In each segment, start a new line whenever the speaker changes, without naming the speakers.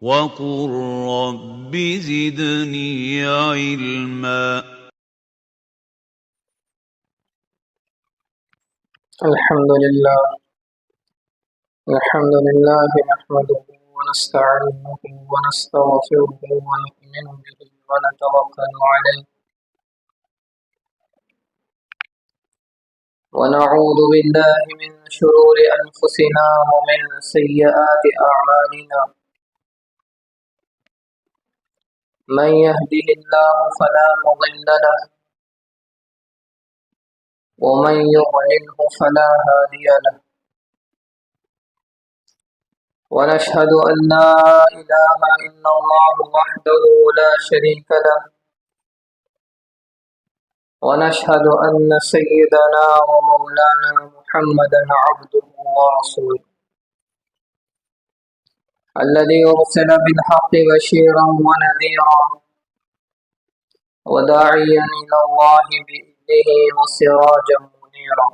وقل رب زدني علما.
الحمد لله نحمده ونستعينه ونستغفره ونؤمن به ونتوكل عليه ونعوذ بالله من شرور أنفسنا ومن سيئات أعمالنا. من يهده الله فلا مضل له ومن يضلله فلا هادي له. ونشهد أن لا إله إلا الله وحده لا شريك له. ونشهد أن سيدنا ومولانا محمدا عبده ورسوله الذي أرسل بالحق بشيرا ونذيرا وداعيا إلى الله بإذنه وسراجا منيرا.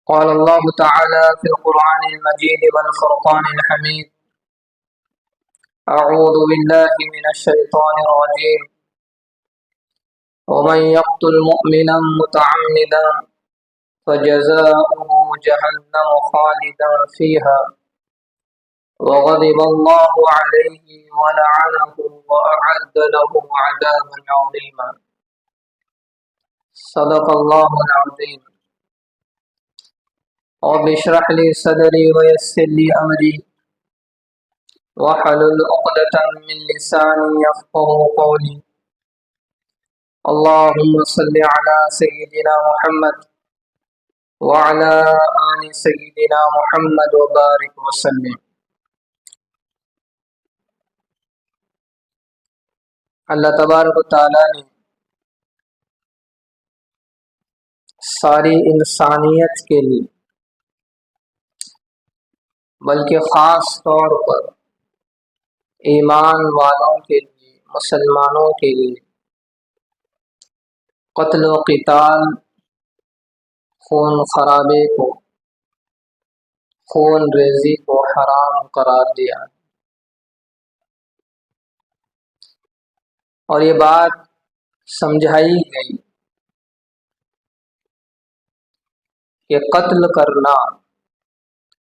قال الله تعالى في القرآن المجيد والفرقان الحميد: أعوذ بالله من الشيطان الرجيم. ومن يقتل مؤمنا متعمدا فجزاؤه جهنم خالدا فيها وغضب الله عليه ولعنه وأعد له عذابا عظيما. صدق الله العظيم. رب اشرح لي صدري ويسر لي أمري واحلل عقدة من لساني يفقهوا قولي. اللهم صل على سيدنا محمد وعلى آل سيدنا محمد وبارك وسلم. اللہ تبارک و تعالیٰ نے ساری انسانیت کے لیے بلکہ خاص طور پر ایمان والوں کے لیے، مسلمانوں کے لیے قتل و قتال، خون خرابے کو، خون ریزی کو حرام قرار دیا. اور یہ بات سمجھائی گئی کہ قتل کرنا،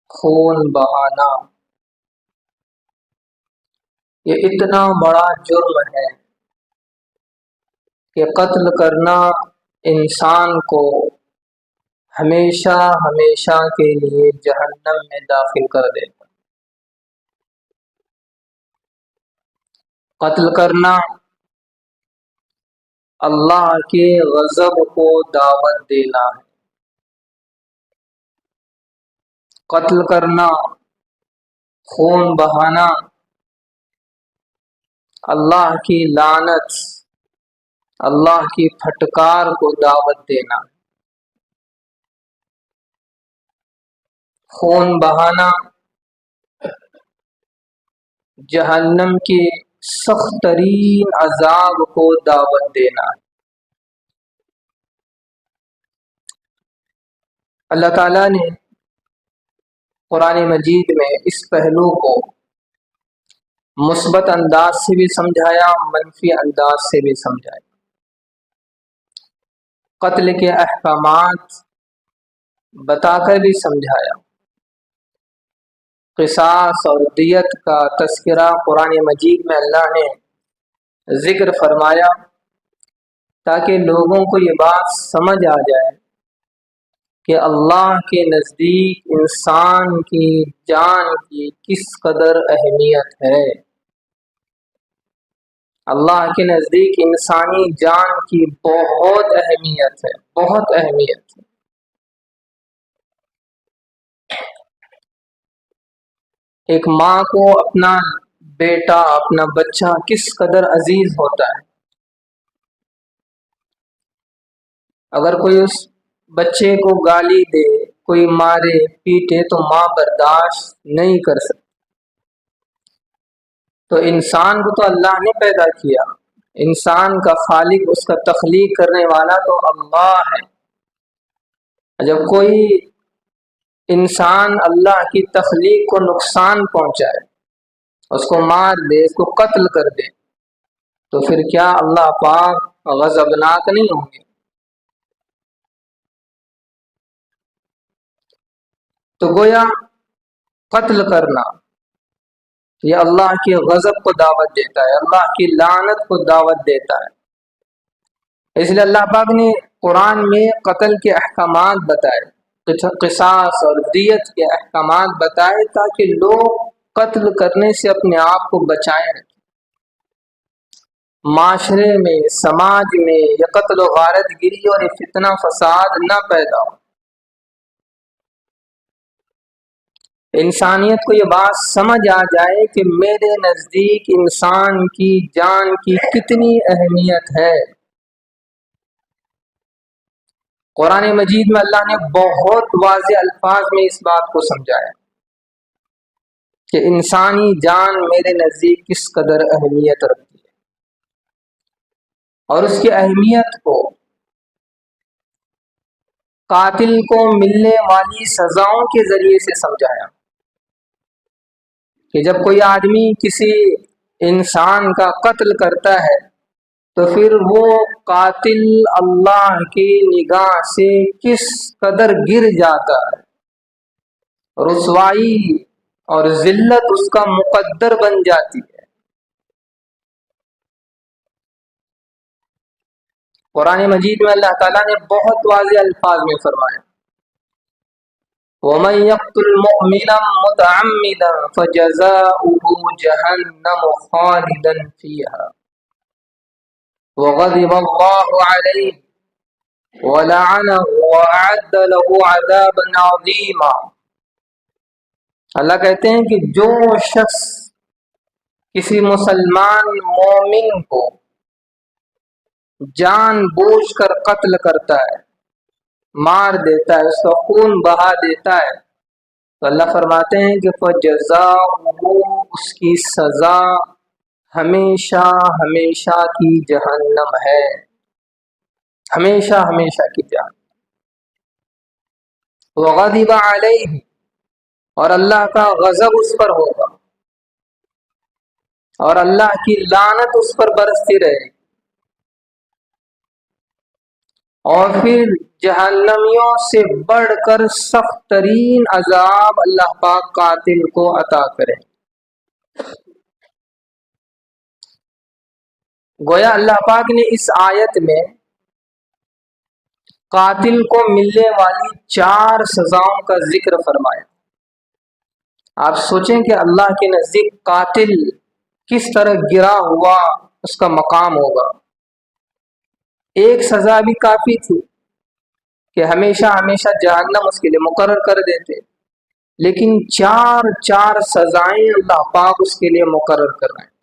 خون بہانا، یہ اتنا بڑا جرم ہے کہ قتل کرنا انسان کو ہمیشہ ہمیشہ کے لیے جہنم میں داخل کر دیتا. قتل کرنا اللہ کے غضب کو دعوت دینا ہے. قتل کرنا، خون بہانا اللہ کی لعنت، اللہ کی پھٹکار کو دعوت دینا. خون بہانا جہنم کے سخت ترین عذاب کو دعوت دینا. اللہ تعالیٰ نے قرآن مجید میں اس پہلو کو مثبت انداز سے بھی سمجھایا، منفی انداز سے بھی سمجھایا. قتل کے احکامات بتا کر بھی سمجھایا. قصاص اور دیت کا تذکرہ قرآن مجید میں اللہ نے ذکر فرمایا تاکہ لوگوں کو یہ بات سمجھ آ جائے کہ اللہ کے نزدیک انسان کی جان کی کس قدر اہمیت ہے. اللہ کے نزدیک انسانی جان کی بہت اہمیت ہے، بہت اہمیت ہے. ایک ماں کو اپنا بیٹا، اپنا بچہ کس قدر عزیز ہوتا ہے. اگر کوئی اس بچے کو گالی دے، کوئی مارے پیٹے تو ماں برداشت نہیں کر سکتی. تو انسان کو تو اللہ نے پیدا کیا، انسان کا خالق، اس کا تخلیق کرنے والا تو اللہ ہے. جب کوئی انسان اللہ کی تخلیق کو نقصان پہنچائے، اس کو مار دے، اس کو قتل کر دے، تو پھر کیا اللہ پاک غضبناک نہیں ہوں گے؟ تو گویا قتل کرنا یہ اللہ کے غضب کو دعوت دیتا ہے، اللہ کی لعنت کو دعوت دیتا ہے۔ اس لیے اللہ پاک نے قرآن میں قتل کے احکامات بتائے، قصاص اور دیت کے احکامات بتائے، تاکہ لوگ قتل کرنے سے اپنے آپ کو بچائیں رکھیں۔ معاشرے میں، سماج میں یہ قتل و غارت گری اور یہ فتنہ فساد نہ پیدا ہو۔ انسانیت کو یہ بات سمجھ آ جائے کہ میرے نزدیک انسان کی جان کی کتنی اہمیت ہے۔ قرآن مجید میں اللہ نے بہت واضح الفاظ میں اس بات کو سمجھایا کہ انسانی جان میرے نزدیک کس قدر اہمیت رکھتی ہے، اور اس کی اہمیت کو قاتل کو ملنے والی سزاؤں کے ذریعے سے سمجھایا کہ جب کوئی آدمی کسی انسان کا قتل کرتا ہے تو پھر وہ قاتل اللہ کی نگاہ سے کس قدر گر جاتا ہے، رسوائی اور ذلت اس کا مقدر بن جاتی ہے۔ قرآن مجید میں اللہ تعالیٰ نے بہت واضح الفاظ میں فرمایا وَمَن يَقْتُلْ مُؤْمِنًا مُتَعَمِّدًا فَجَزَاؤُهُ جَهَنَّمُ خَالِدًا فِيهَا وَغَضِبَ اللَّهُ عَلَيْهِ وَلَعَنَهُ وَأَعَدَّ لَهُ عَذَابًا عَظِيمًا۔ اللہ کہتے ہیں کہ جو شخص کسی مسلمان مومن کو جان بوجھ کر قتل کرتا ہے، مار دیتا ہے، اس کا خون بہا دیتا ہے، تو اللہ فرماتے ہیں کہ فَجَزَاؤُهُ اس کی سزا ہمیشہ ہمیشہ کی جہنم ہے، ہمیشہ ہمیشہ کی جہنم۔ وَغَضِبَ عَلَيْهِ اور اللہ کا غضب اس پر ہوگا، اور اللہ کی لعنت اس پر برستی رہے گی، اور پھر جہنمیوں سے بڑھ کر سخت ترین عذاب اللہ پاک قاتل کو عطا کرے۔ گویا اللہ پاک نے اس آیت میں قاتل کو ملنے والی 4 سزاؤں کا ذکر فرمایا۔ آپ سوچیں کہ اللہ کے نزدیک قاتل کس طرح گرا ہوا اس کا مقام ہوگا۔ ایک سزا بھی کافی تھی کہ ہمیشہ ہمیشہ جہنم اس کے لیے مقرر کر دیتے، لیکن 4 سزائیں اللہ پاک اس کے لیے مقرر کر رہے ہیں۔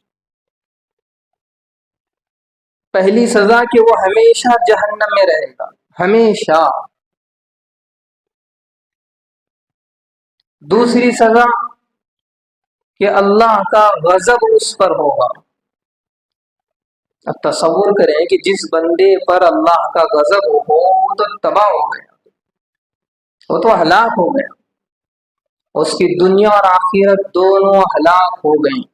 پہلی سزا کہ وہ ہمیشہ جہنم میں رہے گا، ہمیشہ۔ دوسری سزا کہ اللہ کا غضب اس پر ہوگا۔ اب تصور کریں کہ جس بندے پر اللہ کا غضب ہو وہ تو تباہ ہو گیا، وہ تو ہلاک ہو گیا، اس کی دنیا اور آخرت دونوں ہلاک ہو گئیں۔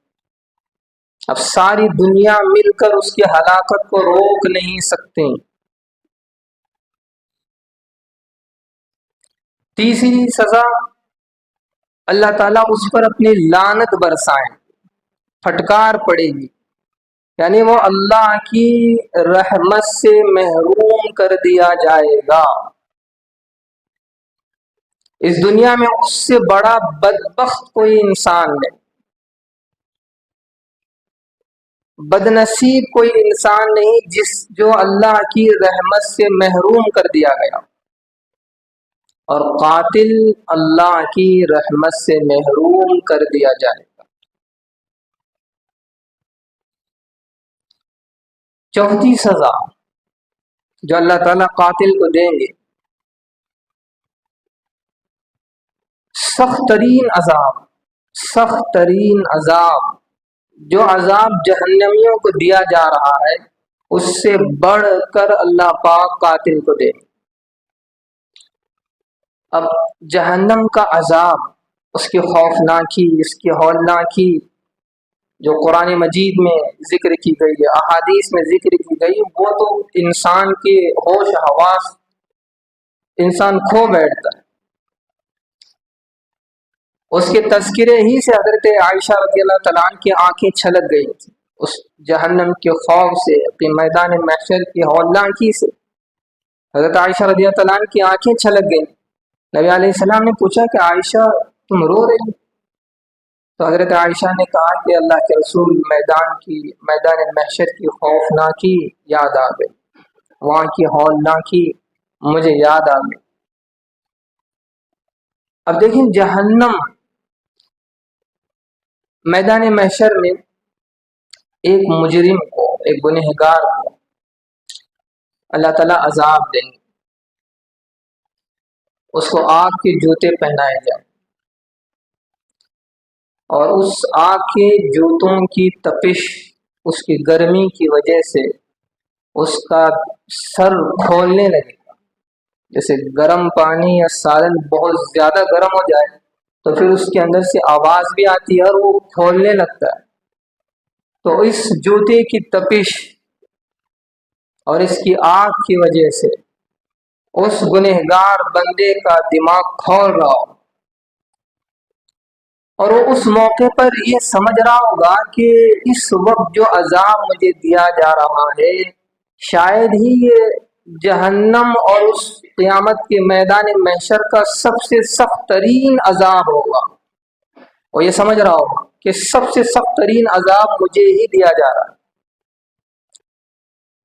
اب ساری دنیا مل کر اس کی ہلاکت کو روک نہیں سکتے۔ تیسری سزا اللہ تعالیٰ اس پر اپنی لعنت برسائیں، پھٹکار پڑے گی، یعنی وہ اللہ کی رحمت سے محروم کر دیا جائے گا۔ اس دنیا میں اس سے بڑا بدبخت کوئی انسان نہیں، بدنصیب کوئی انسان نہیں جو اللہ کی رحمت سے محروم کر دیا گیا، اور قاتل اللہ کی رحمت سے محروم کر دیا جائے گا۔ چوتھی سزا جو اللہ تعالیٰ قاتل کو دیں گے، سخت ترین عذاب، سخت ترین عذاب، جو عذاب جہنمیوں کو دیا جا رہا ہے اس سے بڑھ کر اللہ پاک قاتل کو دیں گے۔ اب جہنم کا عذاب، اس کی خوفناکی، اس کی ہولناکی جو قرآن مجید میں ذکر کی گئی ہے، احادیث میں ذکر کی گئی، وہ تو انسان کے ہوش حواس انسان کھو بیٹھتا ہے۔ اس کے تذکرے ہی سے حضرت عائشہ رضی اللہ تعالیٰ عنہ کی آنکھیں چھلک گئی تھی، اس جہنم کے خوف سے، اپنے میدان محشر کی ہولناکی سے حضرت عائشہ رضی اللہ تعالیٰ عنہ کی آنکھیں چھلک گئی۔ نبی علیہ السلام نے پوچھا کہ عائشہ تم رو رہی؟ تو حضرت عائشہ نے کہا کہ اللہ کے رسول، میدان محشر کی خوفناکی یاد آ گئی، وہاں کی ہولناکی مجھے یاد آ گئی۔ اب دیکھیں جہنم، میدان محشر میں ایک مجرم کو، ایک گنہگار کو اللہ تعالیٰ عذاب دیں گے، اس کو آگ کے جوتے پہنائے جائیں اور اس آگ کے جوتوں کی تپش، اس کی گرمی کی وجہ سے اس کا سر کھولنے لگے گا۔ جیسے گرم پانی یا سالن بہت زیادہ گرم ہو جائے تو پھر اس کے اندر سے آواز بھی آتی ہے اور وہ کھولنے لگتا ہے۔ تو اس جوتے کی تپش اور اس کی آگ کی وجہ سے اس گنہگار بندے کا دماغ کھول رہا ہو، اور وہ اس موقع پر یہ سمجھ رہا ہوگا کہ اس وقت جو عذاب مجھے دیا جا رہا ہے شاید ہی یہ جہنم اور اس قیامت کے میدان محشر کا سب سے سخت ترین عذاب ہوگا۔ اور یہ سمجھ رہا ہوگا کہ سب سے سخت ترین عذاب مجھے ہی دیا جا رہا ہے،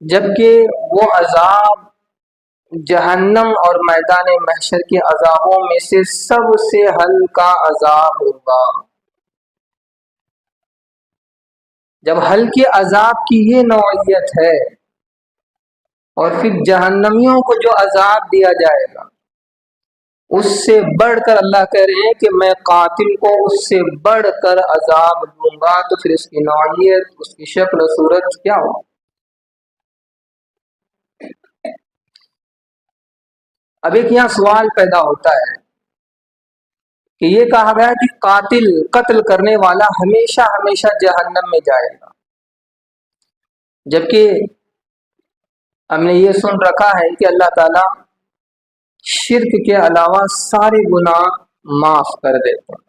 جبکہ وہ عذاب جہنم اور میدان محشر کے عذابوں میں سے سب سے ہلکا عذاب ہوگا۔ جب ہلکے عذاب کی یہ نوعیت ہے، اور پھر جہنمیوں کو جو عذاب دیا جائے گا اس سے بڑھ کر اللہ کہہ رہے ہیں کہ میں قاتل کو اس سے بڑھ کر عذاب دوں گا، تو پھر اس کی نوعیت، اس کی شکل و صورت کیا ہو؟ اب ایک یہاں سوال پیدا ہوتا ہے کہ یہ کہا گیا کہ قتل کرنے والا ہمیشہ ہمیشہ جہنم میں جائے گا، جبکہ ہم نے یہ سن رکھا ہے کہ اللہ تعالیٰ شرک کے علاوہ سارے گناہ معاف کر دیتا ہے۔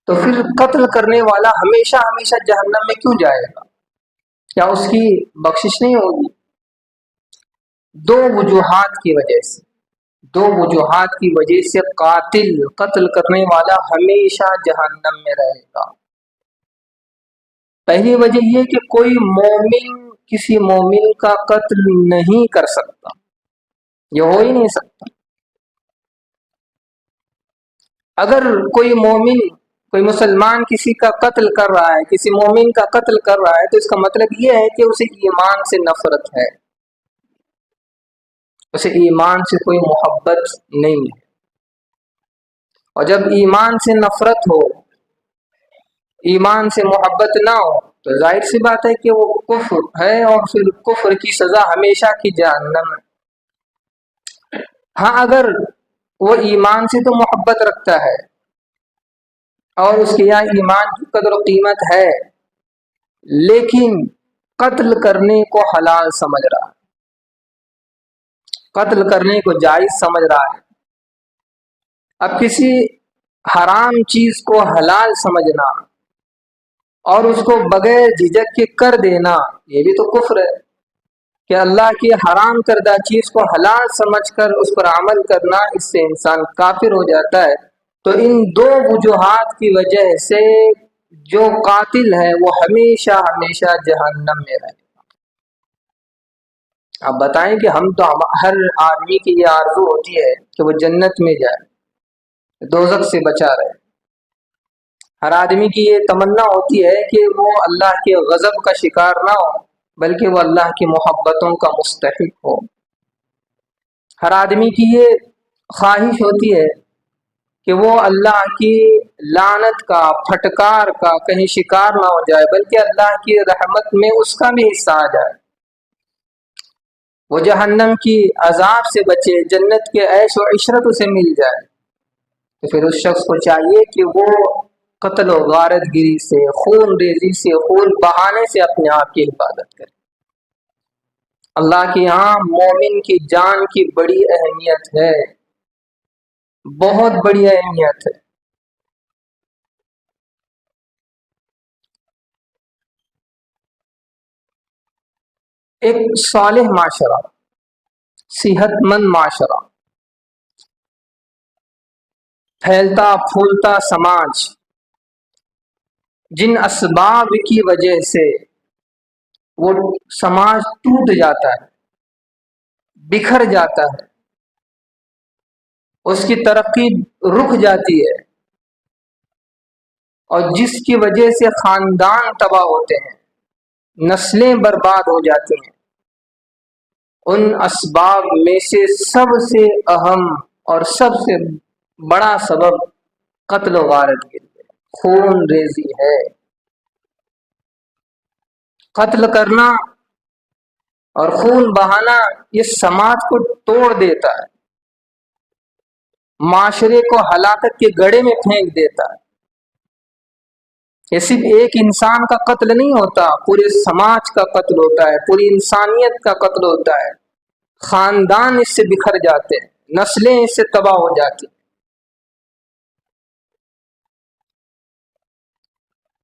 تو پھر قتل کرنے والا ہمیشہ ہمیشہ جہنم میں کیوں جائے گا؟ کیا اس کی بخشش نہیں ہوگی؟ دو وجوہات کی وجہ سے قتل کرنے والا ہمیشہ جہنم میں رہے گا۔ پہلی وجہ یہ کہ کوئی مومن کسی مومن کا قتل نہیں کر سکتا، یہ ہو ہی نہیں سکتا۔ اگر کوئی مسلمان کسی کا قتل کر رہا ہے، کسی مومن کا قتل کر رہا ہے، تو اس کا مطلب یہ ہے کہ اسے ایمان سے نفرت ہے، اسے ایمان سے کوئی محبت نہیں ہے۔ اور جب ایمان سے نفرت ہو، ایمان سے محبت نہ ہو، تو ظاہر سی بات ہے کہ وہ کفر ہے، اور پھر کفر کی سزا ہمیشہ کی جہنم ہے۔ ہاں اگر وہ ایمان سے تو محبت رکھتا ہے اور اس کے یہاں ایمان کی قدر و قیمت ہے، لیکن قتل کرنے کو حلال سمجھ رہا ہے، قتل کرنے کو جائز سمجھ رہا ہے۔ اب کسی حرام چیز کو حلال سمجھنا اور اس کو بغیر جھجک کے کر دینا، یہ بھی تو کفر ہے۔ کہ اللہ کی حرام کردہ چیز کو حلال سمجھ کر اس پر عمل کرنا، اس سے انسان کافر ہو جاتا ہے۔ تو ان دو وجوہات کی وجہ سے جو قاتل ہے وہ ہمیشہ ہمیشہ جہنم میں رہے گا۔ اب بتائیں کہ ہر آدمی کی یہ آرزو ہوتی ہے کہ وہ جنت میں جائے، دوزخ سے بچا رہے۔ ہر آدمی کی یہ تمنا ہوتی ہے کہ وہ اللہ کے غضب کا شکار نہ ہو، بلکہ وہ اللہ کی محبتوں کا مستحق ہو۔ ہر آدمی کی یہ خواہش ہوتی ہے کہ وہ اللہ کی لعنت کا، پھٹکار کا کہیں شکار نہ ہو جائے، بلکہ اللہ کی رحمت میں اس کا بھی حصہ آ جائے۔ وہ جہنم کی عذاب سے بچے، جنت کے عیش و عشرت اسے مل جائے، تو پھر اس شخص کو چاہیے کہ وہ قتل و غارت گری سے، خون ریزی سے، خون بہانے سے اپنے آپ کی حفاظت کرے۔ اللہ کے یہاں مومن کی جان کی بڑی اہمیت ہے، بہت بڑی اہمیت ہے۔ ایک صالح معاشرہ، صحت مند معاشرہ، پھیلتا پھولتا سماج، جن اسباب کی وجہ سے وہ سماج ٹوٹ جاتا ہے، بکھر جاتا ہے، اس کی ترقی رک جاتی ہے، اور جس کی وجہ سے خاندان تباہ ہوتے ہیں، نسلیں برباد ہو جاتی ہیں، ان اسباب میں سے سب سے اہم اور سب سے بڑا سبب قتل و غارت گری ہے، خون ریزی ہے۔ قتل کرنا اور خون بہانا یہ سماج کو توڑ دیتا ہے، معاشرے کو ہلاکت کے گڑھے میں پھینک دیتا ہے۔ یہ صرف ایک انسان کا قتل نہیں ہوتا، پورے سماج کا قتل ہوتا ہے، پوری انسانیت کا قتل ہوتا ہے، خاندان اس سے بکھر جاتے ہیں، نسلیں اس سے تباہ ہو جاتی ہیں۔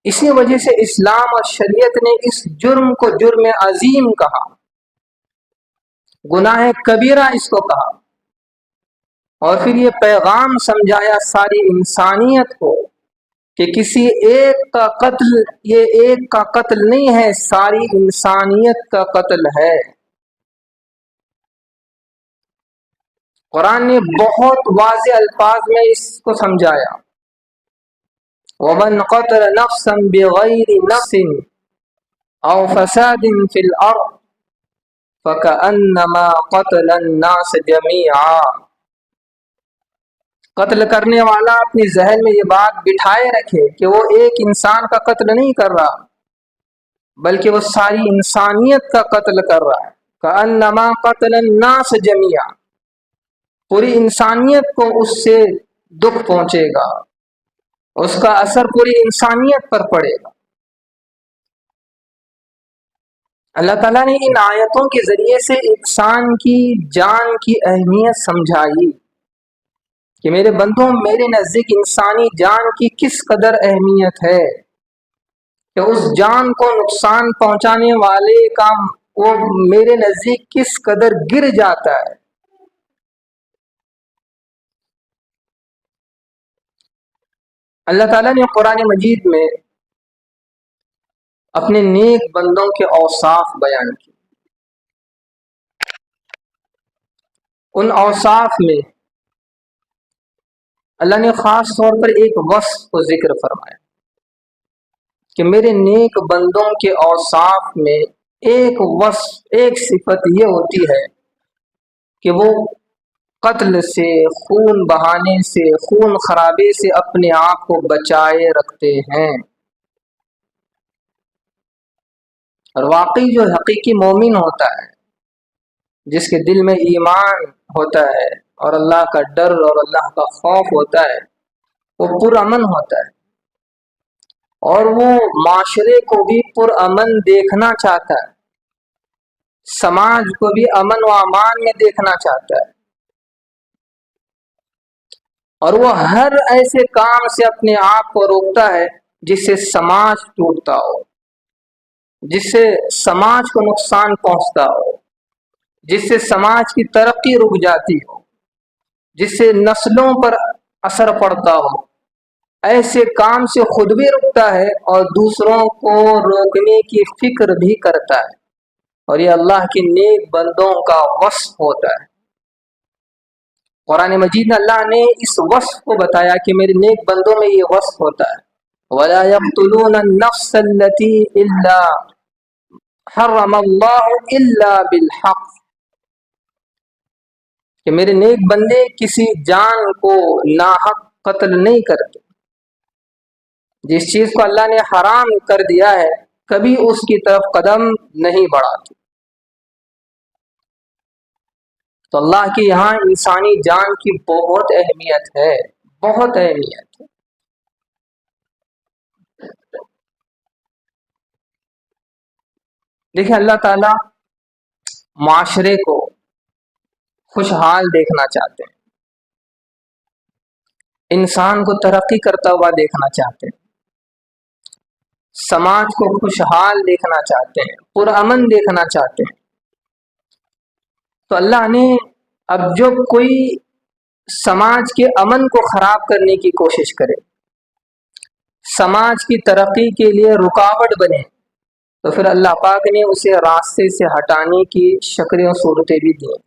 اسی وجہ سے اسلام اور شریعت نے اس جرم کو جرم عظیم کہا، گناہ کبیرہ اس کو کہا، اور پھر یہ پیغام سمجھایا ساری انسانیت کو کہ کسی ایک کا قتل، یہ ایک کا قتل نہیں ہے، ساری انسانیت کا قتل ہے۔ قرآن نے بہت واضح الفاظ میں اس کو سمجھایا، وَمَنْ قَتَلَ نَفْسًا بِغَيْرِ نَفْسٍ أَوْ فَسَادٍ فِي الْأَرْضِ فَكَأَنَّمَا قَتَلَ النَّاسَ جَمِيعًا۔ قتل کرنے والا اپنی ذہن میں یہ بات بٹھائے رکھے کہ وہ ایک انسان کا قتل نہیں کر رہا، بلکہ وہ ساری انسانیت کا قتل کر رہا ہے۔ کأنما قتل الناس جميعا، پوری انسانیت کو اس سے دکھ پہنچے گا، اس کا اثر پوری انسانیت پر پڑے گا۔ اللہ تعالیٰ نے ان آیتوں کے ذریعے سے انسان کی جان کی اہمیت سمجھائی کہ میرے بندوں، میرے نزدیک انسانی جان کی کس قدر اہمیت ہے، کہ اس جان کو نقصان پہنچانے والے کا وہ میرے نزدیک کس قدر گر جاتا ہے۔ اللہ تعالیٰ نے قرآن مجید میں اپنے نیک بندوں کے اوصاف بیان کیے۔ ان اوصاف میں اللہ نے خاص طور پر ایک وصف کو ذکر فرمایا کہ میرے نیک بندوں کے اوصاف میں ایک وصف، ایک صفت یہ ہوتی ہے کہ وہ قتل سے، خون بہانے سے، خون خرابے سے اپنے آپ کو بچائے رکھتے ہیں۔ اور واقعی جو حقیقی مومن ہوتا ہے، جس کے دل میں ایمان ہوتا ہے اور اللہ کا ڈر اور اللہ کا خوف ہوتا ہے، وہ پرامن ہوتا ہے، اور وہ معاشرے کو بھی پرامن دیکھنا چاہتا ہے، سماج کو بھی امن و امان میں دیکھنا چاہتا ہے، اور وہ ہر ایسے کام سے اپنے آپ کو روکتا ہے جس سے سماج ٹوٹتا ہو، جس سے سماج کو نقصان پہنچتا ہو، جس سے سماج کی ترقی رک جاتی ہو، جس سے نسلوں پر اثر پڑتا ہو۔ ایسے کام سے خود بھی رکتا ہے اور دوسروں کو روکنے کی فکر بھی کرتا ہے، اور یہ اللہ کے نیک بندوں کا وصف ہوتا ہے۔ قرآن مجید میں اللہ نے اس وصف کو بتایا کہ میرے نیک بندوں میں یہ وصف ہوتا ہے، وَلَا يَقْتُلُونَ النَّفْسَ الَّتِي إِلَّا حَرَّمَ اللَّهُ إِلَّا بِالْحَقِّ، کہ میرے نیک بندے کسی جان کو ناحق قتل نہیں کرتے، جس چیز کو اللہ نے حرام کر دیا ہے کبھی اس کی طرف قدم نہیں بڑھاتے۔ تو اللہ کے یہاں انسانی جان کی بہت اہمیت ہے، بہت اہمیت ہے۔ دیکھیں اللہ تعالیٰ معاشرے کو خوشحال دیکھنا چاہتے ہیں، انسان کو ترقی کرتا ہوا دیکھنا چاہتے ہیں، سماج کو خوشحال دیکھنا چاہتے ہیں، پرامن دیکھنا چاہتے ہیں۔ تو اللہ نے اب جو کوئی سماج کے امن کو خراب کرنے کی کوشش کرے، سماج کی ترقی کے لیے رکاوٹ بنے، تو پھر اللہ پاک نے اسے راستے سے ہٹانے کی شکلیں و صورتیں بھی دیں،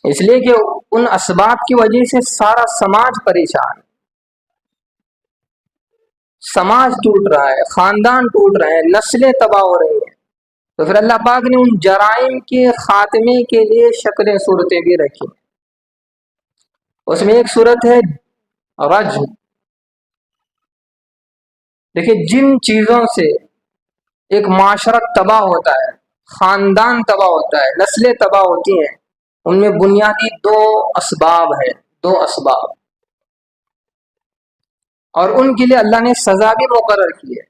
اس لیے کہ ان اسباب کی وجہ سے سارا سماج پریشان، سماج ٹوٹ رہا ہے، خاندان ٹوٹ رہے ہیں، نسلیں تباہ ہو رہی ہیں۔ تو پھر اللہ پاک نے ان جرائم کے خاتمے کے لیے شکلیں صورتیں بھی رکھی۔ اس میں ایک صورت ہے رجم۔ دیکھیں جن چیزوں سے ایک معاشرہ تباہ ہوتا ہے، خاندان تباہ ہوتا ہے، نسلیں تباہ ہوتی ہیں، ان میں بنیادی دو اسباب ہیں، دو اسباب، اور ان کے لیے اللہ نے سزا بھی مقرر کی ہے،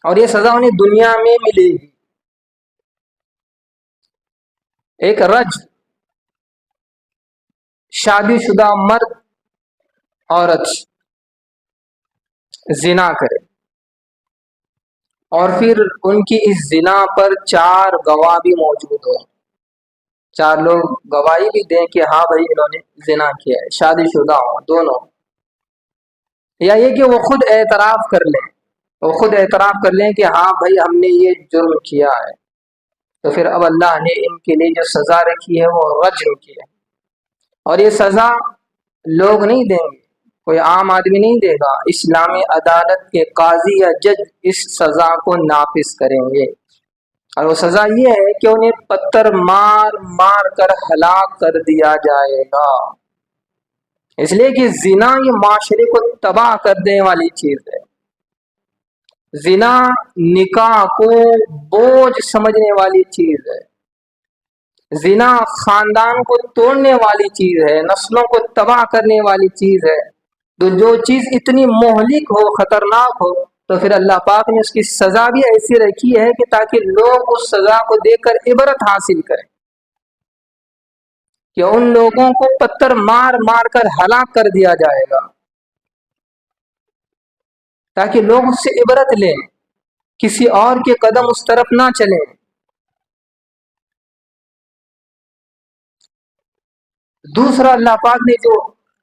اور یہ سزا انہیں دنیا میں ملے گی۔ ایک رجم، شادی شدہ مرد عورت زنا کرے اور پھر ان کی اس زنا پر 4 گواہ بھی موجود ہوں، 4 لوگ گواہی بھی دیں کہ ہاں بھائی انہوں نے زنا کیا ہے، شادی شدہ ہوں دونوں، یا یہ کہ وہ خود اعتراف کر لیں، وہ خود اعتراف کر لیں کہ ہاں بھائی ہم نے یہ جرم کیا ہے، تو پھر اب اللہ نے ان کے لیے جو سزا رکھی ہے وہ رجم کی ہے، اور یہ سزا لوگ نہیں دیں گے، کوئی عام آدمی نہیں دے گا، اسلامی عدالت کے قاضی یا جج اس سزا کو نافذ کریں گے، اور وہ سزا یہ ہے کہ انہیں پتھر مار مار کر ہلاک کر دیا جائے گا، اس لیے کہ زنا یہ معاشرے کو تباہ کر دینے والی چیز ہے، زنا نکاح کو بوجھ سمجھنے والی چیز ہے، زنا خاندان کو توڑنے والی چیز ہے، نسلوں کو تباہ کرنے والی چیز ہے، تو جو چیز اتنی مہلک ہو، خطرناک ہو، تو پھر اللہ پاک نے اس کی سزا بھی ایسی رکھی ہے کہ تاکہ لوگ اس سزا کو دیکھ کر عبرت حاصل کریں، کہ ان لوگوں کو پتھر مار مار کر ہلاک کر دیا جائے گا، تاکہ لوگ اس سے عبرت لیں، کسی اور کے قدم اس طرف نہ چلیں۔ دوسرا اللہ پاک نے جو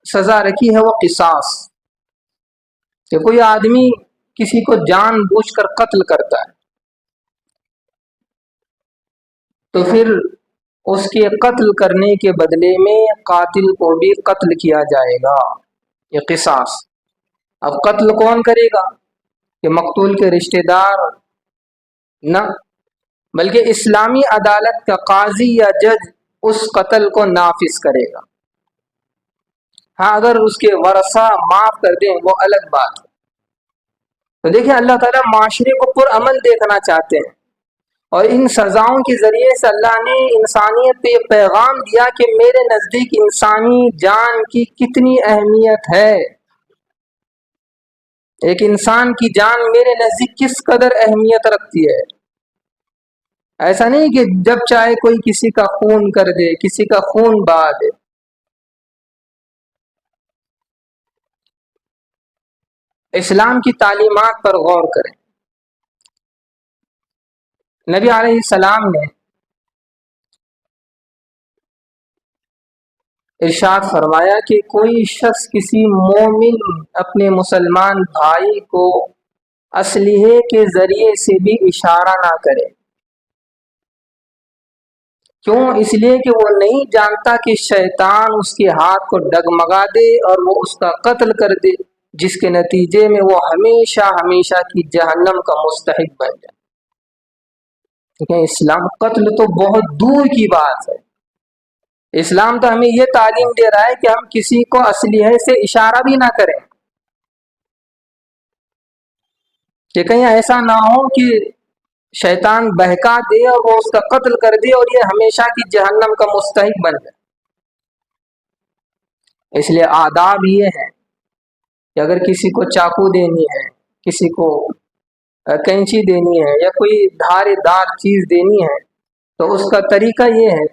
سزا رکھی ہے وہ قصاص، کہ کوئی آدمی کسی کو جان بوجھ کر قتل کرتا ہے تو پھر اس کے قتل کرنے کے بدلے میں قاتل کو بھی قتل کیا جائے گا، یہ قصاص۔ اب قتل کون کرے گا؟ کہ مقتول کے رشتہ دار نہ، بلکہ اسلامی عدالت کا قاضی یا جج اس قتل کو نافذ کرے گا۔ ہاں اگر اس کے ورثہ معاف کر دیں وہ الگ بات ہے۔ تو دیکھیں اللہ تعالیٰ معاشرے کو پرامن دیکھنا چاہتے ہیں، اور ان سزاؤں کے ذریعے سے اللہ نے انسانیت پہ یہ پیغام دیا کہ میرے نزدیک انسانی جان کی کتنی اہمیت ہے، ایک انسان کی جان میرے نزدیک کس قدر اہمیت رکھتی ہے۔ ایسا نہیں کہ جب چاہے کوئی کسی کا خون کر دے، کسی کا خون بہا دے۔ اسلام کی تعلیمات پر غور کریں۔ نبی علیہ السلام نے ارشاد فرمایا کہ کوئی شخص کسی مومن اپنے مسلمان بھائی کو اسلحے کے ذریعے سے بھی اشارہ نہ کرے، کیوں؟ اس لیے کہ وہ نہیں جانتا کہ شیطان اس کے ہاتھ کو ڈگمگا دے اور وہ اس کا قتل کر دے، جس کے نتیجے میں وہ ہمیشہ ہمیشہ کی جہنم کا مستحق بن جائے۔ لیکن اسلام قتل تو بہت دور کی بات ہے، اسلام تو ہمیں یہ تعلیم دے رہا ہے کہ ہم کسی کو اسلحے سے اشارہ بھی نہ کریں، کہ کہیں ایسا نہ ہو کہ شیطان بہکا دے اور وہ اس کا قتل کر دے اور یہ ہمیشہ کی جہنم کا مستحق بن جائے۔ اس لیے آداب یہ ہے کہ اگر کسی کو چاقو دینی ہے، کسی کو کینچی دینی ہے یا کوئی دھارے دار چیز دینی ہے تو اس کا طریقہ یہ ہے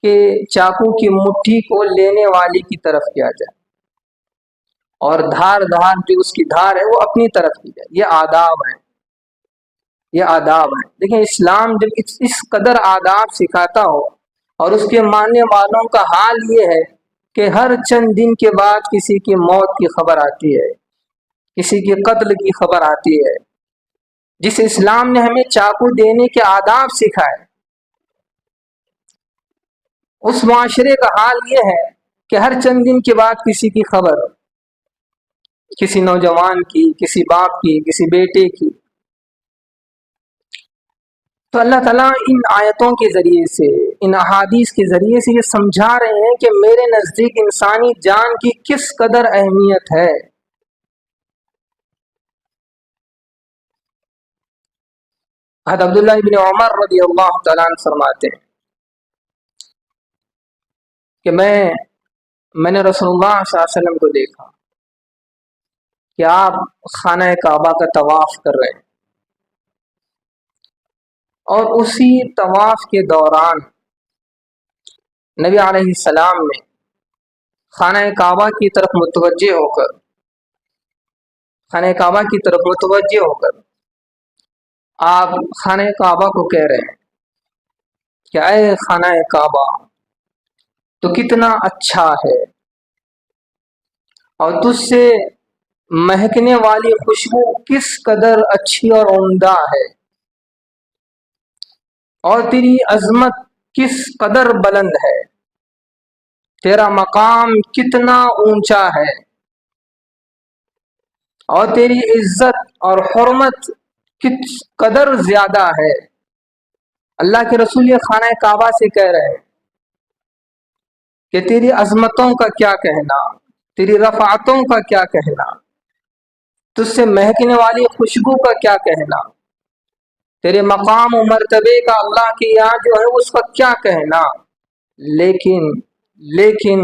کہ چاقو کی مٹھی کو لینے والی کی طرف کیا جائے اور دھار جو اس کی دھار ہے وہ اپنی طرف کی جائے۔ یہ آداب ہیں، یہ آداب ہیں۔ دیکھیں اسلام جب اس قدر آداب سکھاتا ہو اور اس کے ماننے والوں کا حال یہ ہے کہ ہر چند دن کے بعد کسی کی موت کی خبر آتی ہے، کسی کے قتل کی خبر آتی ہے، جس اسلام نے ہمیں چاقو دینے کے آداب سکھائے، اس معاشرے کا حال یہ ہے کہ ہر چند دن کے بعد کسی کی خبر، کسی نوجوان کی، کسی باپ کی، کسی بیٹے کی۔ تو اللہ تعالیٰ ان آیتوں کے ذریعے سے، ان احادیث کے ذریعے سے یہ سمجھا رہے ہیں کہ میرے نزدیک انسانی جان کی کس قدر اہمیت ہے۔ حضرت عبداللہ بن عمر رضی اللہ تعالیٰ عنہ فرماتے ہیں کہ میں نے رسول اللہ صلی اللہ علیہ وسلم کو دیکھا کہ آپ خانہ کعبہ کا طواف کر رہے ہیں، اور اسی طواف کے دوران نبی علیہ السلام نے خانہ کعبہ کی طرف متوجہ ہو کر آپ خانہ کعبہ کو کہہ رہے ہیں کہ اے خانہ کعبہ تو کتنا اچھا ہے، اور تجھ سے مہکنے والی خوشبو کس قدر اچھی اور عمدہ ہے، اور تیری عظمت کس قدر بلند ہے، تیرا مقام کتنا اونچا ہے، اور تیری عزت اور حرمت کس قدر زیادہ ہے۔ اللہ کے رسول یہ خانہ کعبہ سے کہہ رہے ہیں کہ تیری عظمتوں کا کیا کہنا، تیری رفعتوں کا کیا کہنا، تجھ سے مہکنے والی خوشبو کا کیا کہنا، تیرے مقام و مرتبے کا اللہ کے یہاں جو ہے اس کا کیا کہنا، لیکن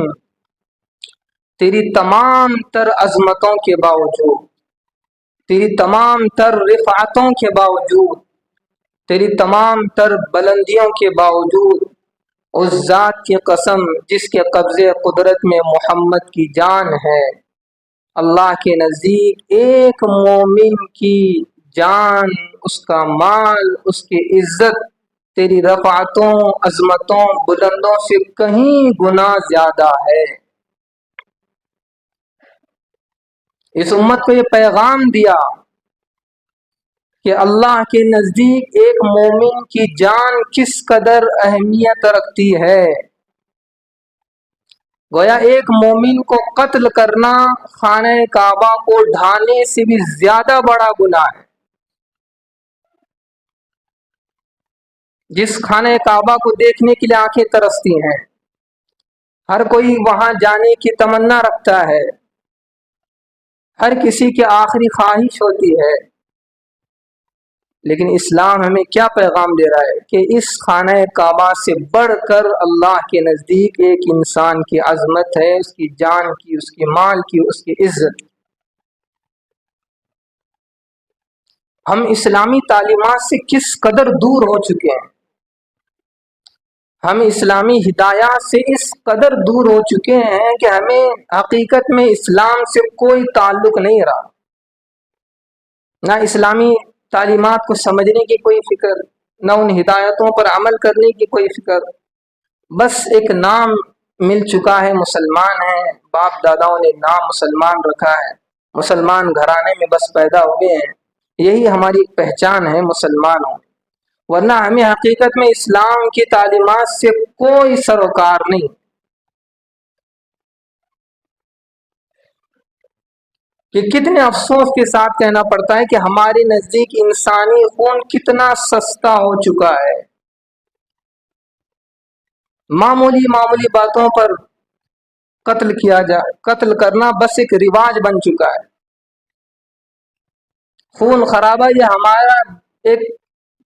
تیری تمام تر عظمتوں کے باوجود، تیری تمام تر رفعتوں کے باوجود، تیری تمام تر بلندیوں کے باوجود، اس ذات کی قسم جس کے قبضے قدرت میں محمد کی جان ہے، اللہ کے نزدیک ایک مومن کی جان، اس کا مال، اس کی عزت تیری رفعتوں، عظمتوں، بلندوں سے کہیں گنا زیادہ ہے۔ اس امت کو یہ پیغام دیا کہ اللہ کے نزدیک ایک مومن کی جان کس قدر اہمیت رکھتی ہے۔ گویا ایک مومن کو قتل کرنا خانہ کعبہ کو ڈھانے سے بھی زیادہ بڑا گناہ ہے۔ جس خانہ کعبہ کو دیکھنے کے لیے آنکھیں ترستی ہیں، ہر کوئی وہاں جانے کی تمنا رکھتا ہے، ہر کسی کی آخری خواہش ہوتی ہے، لیکن اسلام ہمیں کیا پیغام دے رہا ہے کہ اس خانہ کعبہ سے بڑھ کر اللہ کے نزدیک ایک انسان کی عظمت ہے، اس کی جان کی، اس کی مال کی، اس کی عزت۔ ہم اسلامی تعلیمات سے کس قدر دور ہو چکے ہیں، ہم اسلامی ہدایات سے اس قدر دور ہو چکے ہیں کہ ہمیں حقیقت میں اسلام سے کوئی تعلق نہیں رہا، نہ اسلامی تعلیمات کو سمجھنے کی کوئی فکر، نہ ان ہدایتوں پر عمل کرنے کی کوئی فکر، بس ایک نام مل چکا ہے، مسلمان ہیں، باپ داداؤں نے نام مسلمان رکھا ہے، مسلمان گھرانے میں بس پیدا ہوئے ہیں، یہی ہماری پہچان ہے مسلمانوں، ورنہ ہمیں حقیقت میں اسلام کی تعلیمات سے کوئی سروکار نہیں۔ کہ کتنے افسوس کے ساتھ کہنا پڑتا ہے کہ ہمارے نزدیک انسانی خون کتنا سستا ہو چکا ہے، معمولی باتوں پر قتل کرنا بس ایک رواج بن چکا ہے۔ خون خرابہ یہ ہمارا ایک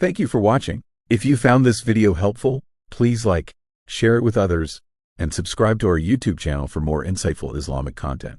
Thank you for watching. If you found this video helpful, please like, share it with others, and subscribe to our YouTube channel for more insightful Islamic content.